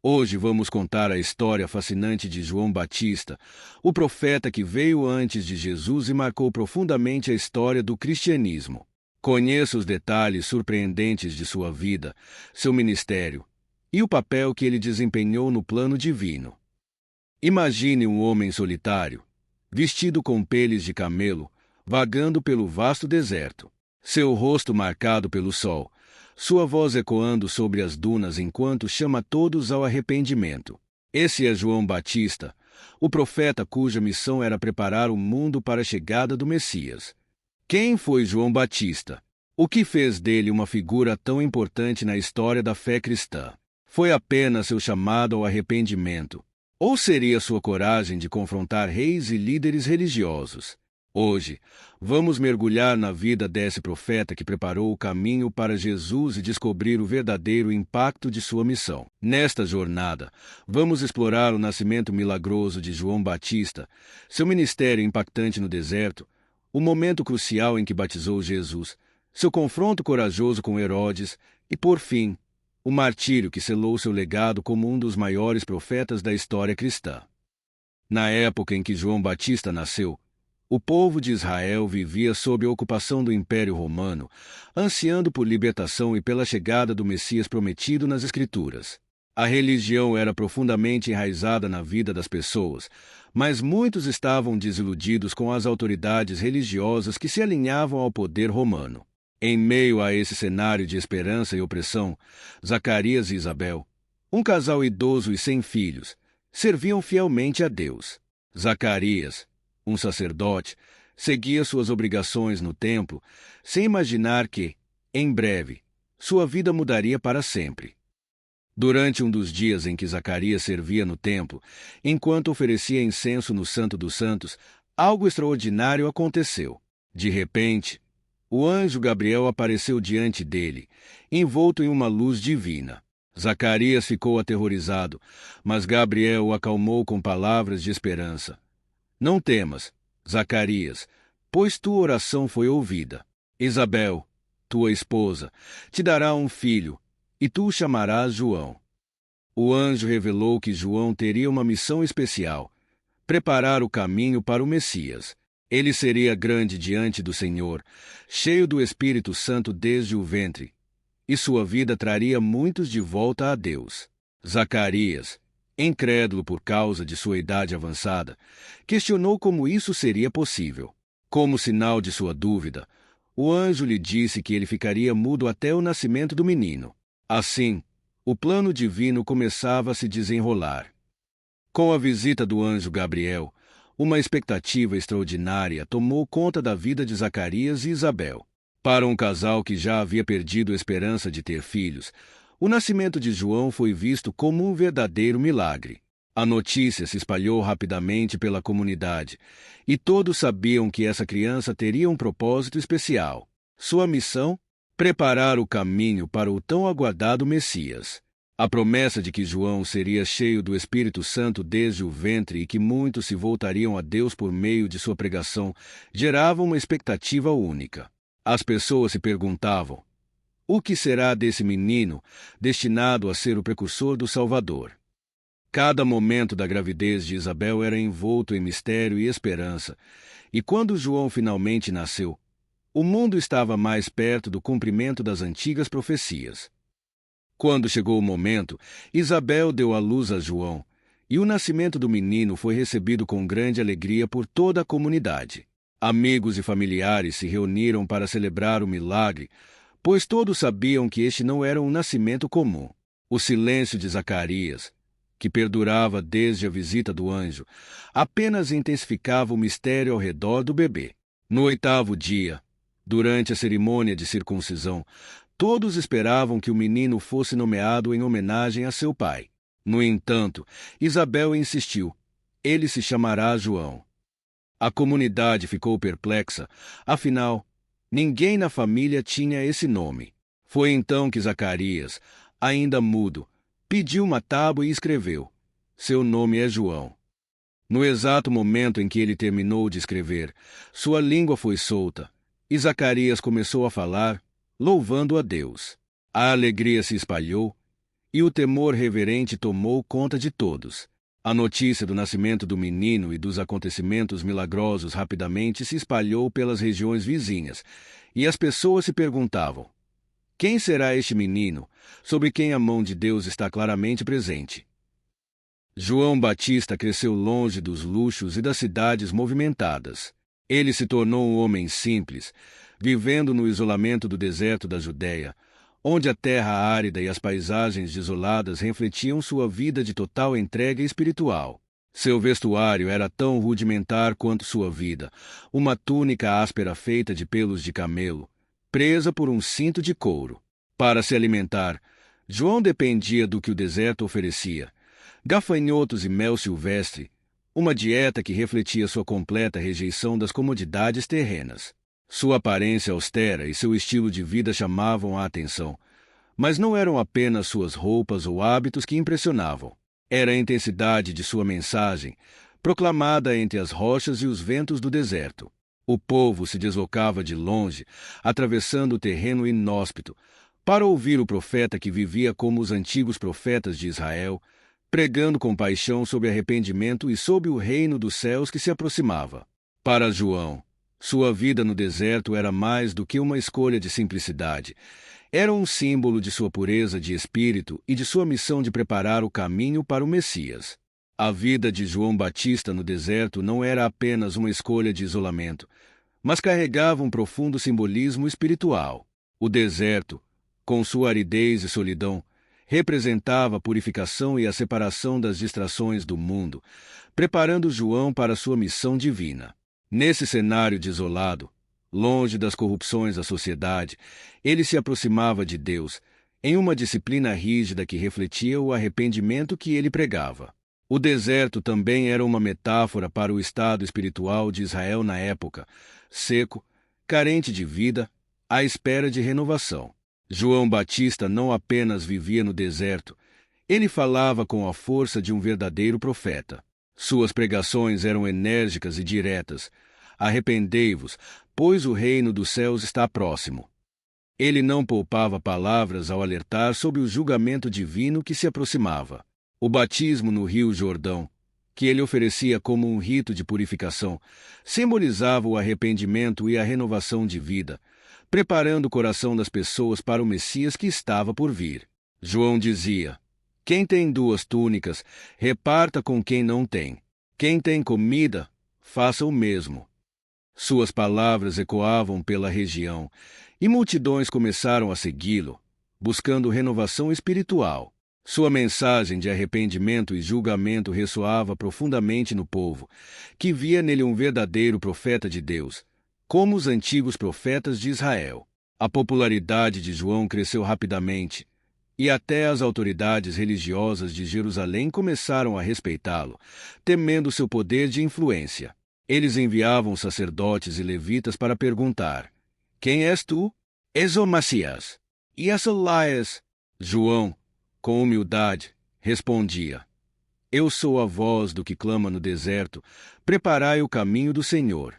Hoje vamos contar a história fascinante de João Batista, o profeta que veio antes de Jesus e marcou profundamente a história do cristianismo. Conheça os detalhes surpreendentes de sua vida, seu ministério e o papel que ele desempenhou no plano divino. Imagine um homem solitário, vestido com peles de camelo, vagando pelo vasto deserto. Seu rosto marcado pelo sol, sua voz ecoando sobre as dunas enquanto chama todos ao arrependimento. Esse é João Batista, o profeta cuja missão era preparar o mundo para a chegada do Messias. Quem foi João Batista? O que fez dele uma figura tão importante na história da fé cristã? Foi apenas seu chamado ao arrependimento? Ou seria sua coragem de confrontar reis e líderes religiosos? Hoje, vamos mergulhar na vida desse profeta que preparou o caminho para Jesus e descobrir o verdadeiro impacto de sua missão. Nesta jornada, vamos explorar o nascimento milagroso de João Batista, seu ministério impactante no deserto, o momento crucial em que batizou Jesus, seu confronto corajoso com Herodes e, por fim, o martírio que selou seu legado como um dos maiores profetas da história cristã. Na época em que João Batista nasceu, o povo de Israel vivia sob a ocupação do Império Romano, ansiando por libertação e pela chegada do Messias prometido nas Escrituras. A religião era profundamente enraizada na vida das pessoas, mas muitos estavam desiludidos com as autoridades religiosas que se alinhavam ao poder romano. Em meio a esse cenário de esperança e opressão, Zacarias e Isabel, um casal idoso e sem filhos, serviam fielmente a Deus. Zacarias, um sacerdote, seguia suas obrigações no templo, sem imaginar que, em breve, sua vida mudaria para sempre. Durante um dos dias em que Zacarias servia no templo, enquanto oferecia incenso no Santo dos Santos, algo extraordinário aconteceu. De repente, o anjo Gabriel apareceu diante dele, envolto em uma luz divina. Zacarias ficou aterrorizado, mas Gabriel o acalmou com palavras de esperança. Não temas, Zacarias, pois tua oração foi ouvida. Isabel, tua esposa, te dará um filho, e tu o chamarás João. O anjo revelou que João teria uma missão especial: preparar o caminho para o Messias. Ele seria grande diante do Senhor, cheio do Espírito Santo desde o ventre, e sua vida traria muitos de volta a Deus. Zacarias, incrédulo por causa de sua idade avançada, questionou como isso seria possível. Como sinal de sua dúvida, o anjo lhe disse que ele ficaria mudo até o nascimento do menino. Assim, o plano divino começava a se desenrolar. Com a visita do anjo Gabriel, uma expectativa extraordinária tomou conta da vida de Zacarias e Isabel. Para um casal que já havia perdido a esperança de ter filhos, o nascimento de João foi visto como um verdadeiro milagre. A notícia se espalhou rapidamente pela comunidade, e todos sabiam que essa criança teria um propósito especial. Sua missão? Preparar o caminho para o tão aguardado Messias. A promessa de que João seria cheio do Espírito Santo desde o ventre e que muitos se voltariam a Deus por meio de sua pregação gerava uma expectativa única. As pessoas se perguntavam: o que será desse menino, destinado a ser o precursor do Salvador? Cada momento da gravidez de Isabel era envolto em mistério e esperança, e quando João finalmente nasceu, o mundo estava mais perto do cumprimento das antigas profecias. Quando chegou o momento, Isabel deu à luz a João, e o nascimento do menino foi recebido com grande alegria por toda a comunidade. Amigos e familiares se reuniram para celebrar o milagre, pois todos sabiam que este não era um nascimento comum. O silêncio de Zacarias, que perdurava desde a visita do anjo, apenas intensificava o mistério ao redor do bebê. No 8º dia, durante a cerimônia de circuncisão, todos esperavam que o menino fosse nomeado em homenagem a seu pai. No entanto, Isabel insistiu: ele se chamará João. A comunidade ficou perplexa, afinal, ninguém na família tinha esse nome. Foi então que Zacarias, ainda mudo, pediu uma tábua e escreveu: seu nome é João. No exato momento em que ele terminou de escrever, sua língua foi solta, e Zacarias começou a falar, louvando a Deus. A alegria se espalhou, e o temor reverente tomou conta de todos. A notícia do nascimento do menino e dos acontecimentos milagrosos rapidamente se espalhou pelas regiões vizinhas, e as pessoas se perguntavam: quem será este menino, sobre quem a mão de Deus está claramente presente? João Batista cresceu longe dos luxos e das cidades movimentadas. Ele se tornou um homem simples, vivendo no isolamento do deserto da Judéia, onde a terra árida e as paisagens desoladas refletiam sua vida de total entrega espiritual. Seu vestuário era tão rudimentar quanto sua vida, uma túnica áspera feita de pelos de camelo, presa por um cinto de couro. Para se alimentar, João dependia do que o deserto oferecia: gafanhotos e mel silvestre, uma dieta que refletia sua completa rejeição das comodidades terrenas. Sua aparência austera e seu estilo de vida chamavam a atenção, mas não eram apenas suas roupas ou hábitos que impressionavam. Era a intensidade de sua mensagem, proclamada entre as rochas e os ventos do deserto. O povo se deslocava de longe, atravessando o terreno inóspito, para ouvir o profeta que vivia como os antigos profetas de Israel, pregando com paixão sobre arrependimento e sobre o reino dos céus que se aproximava. Para João, sua vida no deserto era mais do que uma escolha de simplicidade. Era um símbolo de sua pureza de espírito e de sua missão de preparar o caminho para o Messias. A vida de João Batista no deserto não era apenas uma escolha de isolamento, mas carregava um profundo simbolismo espiritual. O deserto, com sua aridez e solidão, representava a purificação e a separação das distrações do mundo, preparando João para sua missão divina. Nesse cenário desolado, longe das corrupções da sociedade, ele se aproximava de Deus, em uma disciplina rígida que refletia o arrependimento que ele pregava. O deserto também era uma metáfora para o estado espiritual de Israel na época, seco, carente de vida, à espera de renovação. João Batista não apenas vivia no deserto, ele falava com a força de um verdadeiro profeta. Suas pregações eram enérgicas e diretas: arrependei-vos, pois o reino dos céus está próximo. Ele não poupava palavras ao alertar sobre o julgamento divino que se aproximava. O batismo no Rio Jordão, que ele oferecia como um rito de purificação, simbolizava o arrependimento e a renovação de vida, preparando o coração das pessoas para o Messias que estava por vir. João dizia: quem tem 2 túnicas, reparta com quem não tem. Quem tem comida, faça o mesmo. Suas palavras ecoavam pela região, e multidões começaram a segui-lo, buscando renovação espiritual. Sua mensagem de arrependimento e julgamento ressoava profundamente no povo, que via nele um verdadeiro profeta de Deus, como os antigos profetas de Israel. A popularidade de João cresceu rapidamente, e até as autoridades religiosas de Jerusalém começaram a respeitá-lo, temendo seu poder de influência. Eles enviavam sacerdotes e levitas para perguntar: quem és tu? És o Messias? E és Elias? João, com humildade, respondia: eu sou a voz do que clama no deserto, preparai o caminho do Senhor.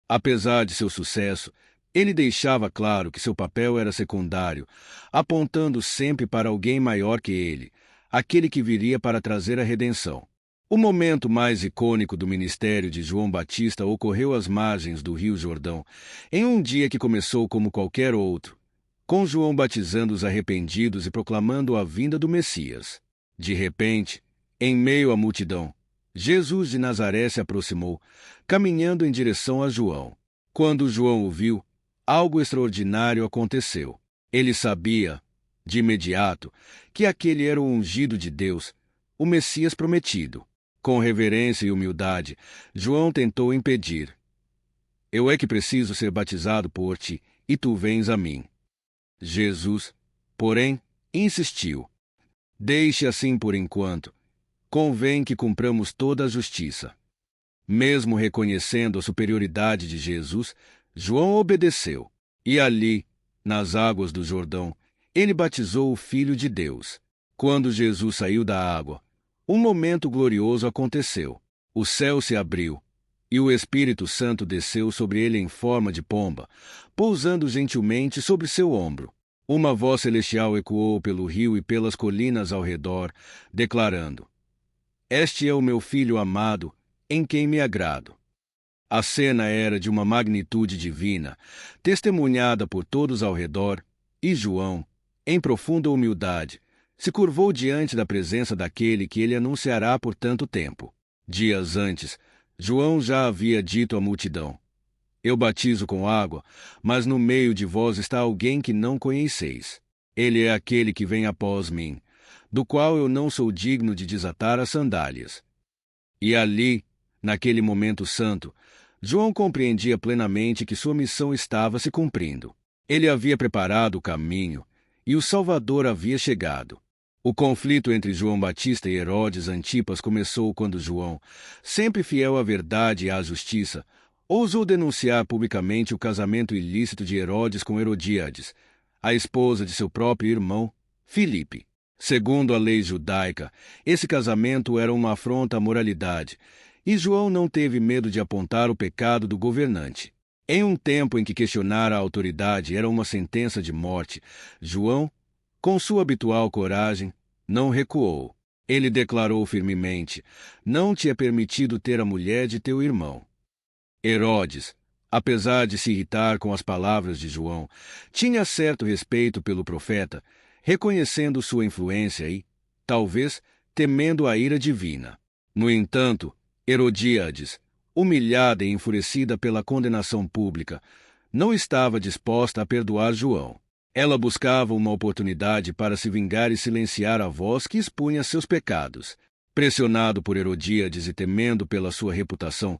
Apesar de seu sucesso, ele deixava claro que seu papel era secundário, apontando sempre para alguém maior que ele, aquele que viria para trazer a redenção. O momento mais icônico do ministério de João Batista ocorreu às margens do Rio Jordão, em um dia que começou como qualquer outro, com João batizando os arrependidos e proclamando a vinda do Messias. De repente, em meio à multidão, Jesus de Nazaré se aproximou, caminhando em direção a João. Quando João o viu, algo extraordinário aconteceu. Ele sabia, de imediato, que aquele era o ungido de Deus, o Messias prometido. Com reverência e humildade, João tentou impedir: eu é que preciso ser batizado por ti, e tu vens a mim. Jesus, porém, insistiu: deixe assim por enquanto. Convém que cumpramos toda a justiça. Mesmo reconhecendo a superioridade de Jesus, João obedeceu. E ali, nas águas do Jordão, ele batizou o Filho de Deus. Quando Jesus saiu da água, um momento glorioso aconteceu. O céu se abriu, e o Espírito Santo desceu sobre ele em forma de pomba, pousando gentilmente sobre seu ombro. Uma voz celestial ecoou pelo rio e pelas colinas ao redor, declarando: Este é o meu filho amado, em quem me agrado. A cena era de uma magnitude divina, testemunhada por todos ao redor, e João, em profunda humildade, se curvou diante da presença daquele que ele anunciará por tanto tempo. Dias antes, João já havia dito à multidão: Eu batizo com água, mas no meio de vós está alguém que não conheceis. Ele é aquele que vem após mim, do qual eu não sou digno de desatar as sandálias. E ali, naquele momento santo, João compreendia plenamente que sua missão estava se cumprindo. Ele havia preparado o caminho, e o Salvador havia chegado. O conflito entre João Batista e Herodes Antipas começou quando João, sempre fiel à verdade e à justiça, ousou denunciar publicamente o casamento ilícito de Herodes com Herodíades, a esposa de seu próprio irmão, Filipe. Segundo a lei judaica, esse casamento era uma afronta à moralidade, e João não teve medo de apontar o pecado do governante. Em um tempo em que questionar a autoridade era uma sentença de morte, João, com sua habitual coragem, não recuou. Ele declarou firmemente: Não te é permitido ter a mulher de teu irmão. Herodes, apesar de se irritar com as palavras de João, tinha certo respeito pelo profeta, reconhecendo sua influência e, talvez, temendo a ira divina. No entanto, Herodíades, humilhada e enfurecida pela condenação pública, não estava disposta a perdoar João. Ela buscava uma oportunidade para se vingar e silenciar a voz que expunha seus pecados. Pressionado por Herodíades e temendo pela sua reputação,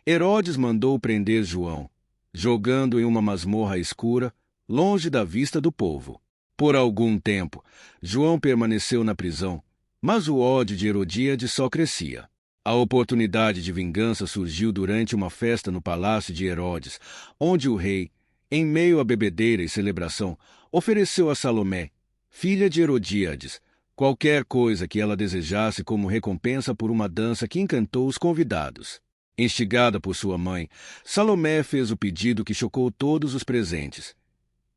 Herodes mandou prender João, jogando em uma masmorra escura, longe da vista do povo. Por algum tempo, João permaneceu na prisão, mas o ódio de Herodíades só crescia. A oportunidade de vingança surgiu durante uma festa no palácio de Herodes, onde o rei, em meio à bebedeira e celebração, ofereceu a Salomé, filha de Herodíades, qualquer coisa que ela desejasse como recompensa por uma dança que encantou os convidados. Instigada por sua mãe, Salomé fez o pedido que chocou todos os presentes.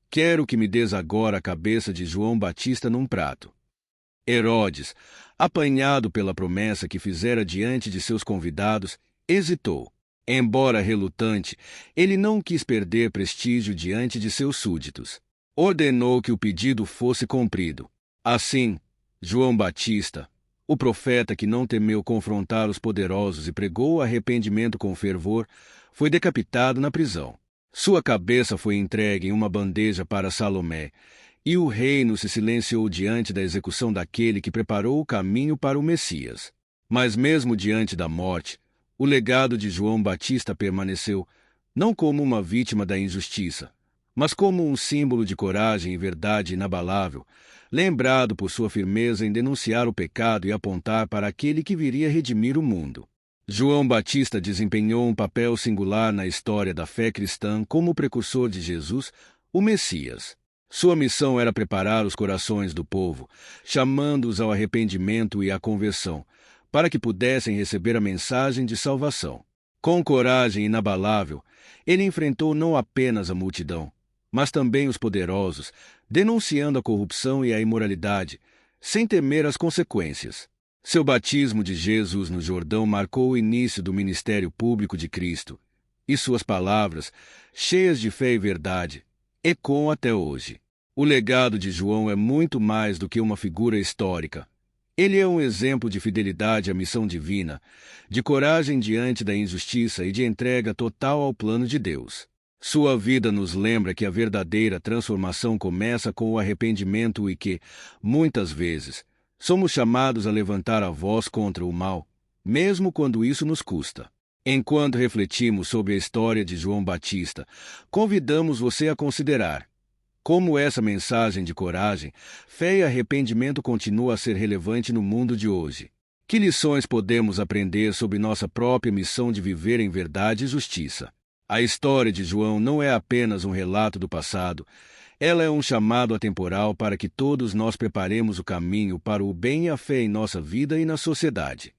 Quero que me des agora a cabeça de João Batista num prato. Herodes, apanhado pela promessa que fizera diante de seus convidados, hesitou. Embora relutante, ele não quis perder prestígio diante de seus súditos. Ordenou que o pedido fosse cumprido. Assim, João Batista, o profeta que não temeu confrontar os poderosos e pregou o arrependimento com fervor, foi decapitado na prisão. Sua cabeça foi entregue em uma bandeja para Salomé, e o reino se silenciou diante da execução daquele que preparou o caminho para o Messias. Mas mesmo diante da morte, o legado de João Batista permaneceu, não como uma vítima da injustiça, mas como um símbolo de coragem e verdade inabalável, lembrado por sua firmeza em denunciar o pecado e apontar para aquele que viria redimir o mundo. João Batista desempenhou um papel singular na história da fé cristã como precursor de Jesus, o Messias. Sua missão era preparar os corações do povo, chamando-os ao arrependimento e à conversão, para que pudessem receber a mensagem de salvação. Com coragem inabalável, ele enfrentou não apenas a multidão, mas também os poderosos, denunciando a corrupção e a imoralidade, sem temer as consequências. Seu batismo de Jesus no Jordão marcou o início do ministério público de Cristo, e suas palavras, cheias de fé e verdade, ecoam até hoje. O legado de João é muito mais do que uma figura histórica. Ele é um exemplo de fidelidade à missão divina, de coragem diante da injustiça e de entrega total ao plano de Deus. Sua vida nos lembra que a verdadeira transformação começa com o arrependimento e que, muitas vezes, somos chamados a levantar a voz contra o mal, mesmo quando isso nos custa. Enquanto refletimos sobre a história de João Batista, convidamos você a considerar como essa mensagem de coragem, fé e arrependimento continua a ser relevante no mundo de hoje. Que lições podemos aprender sobre nossa própria missão de viver em verdade e justiça? A história de João não é apenas um relato do passado, ela é um chamado atemporal para que todos nós preparemos o caminho para o bem e a fé em nossa vida e na sociedade.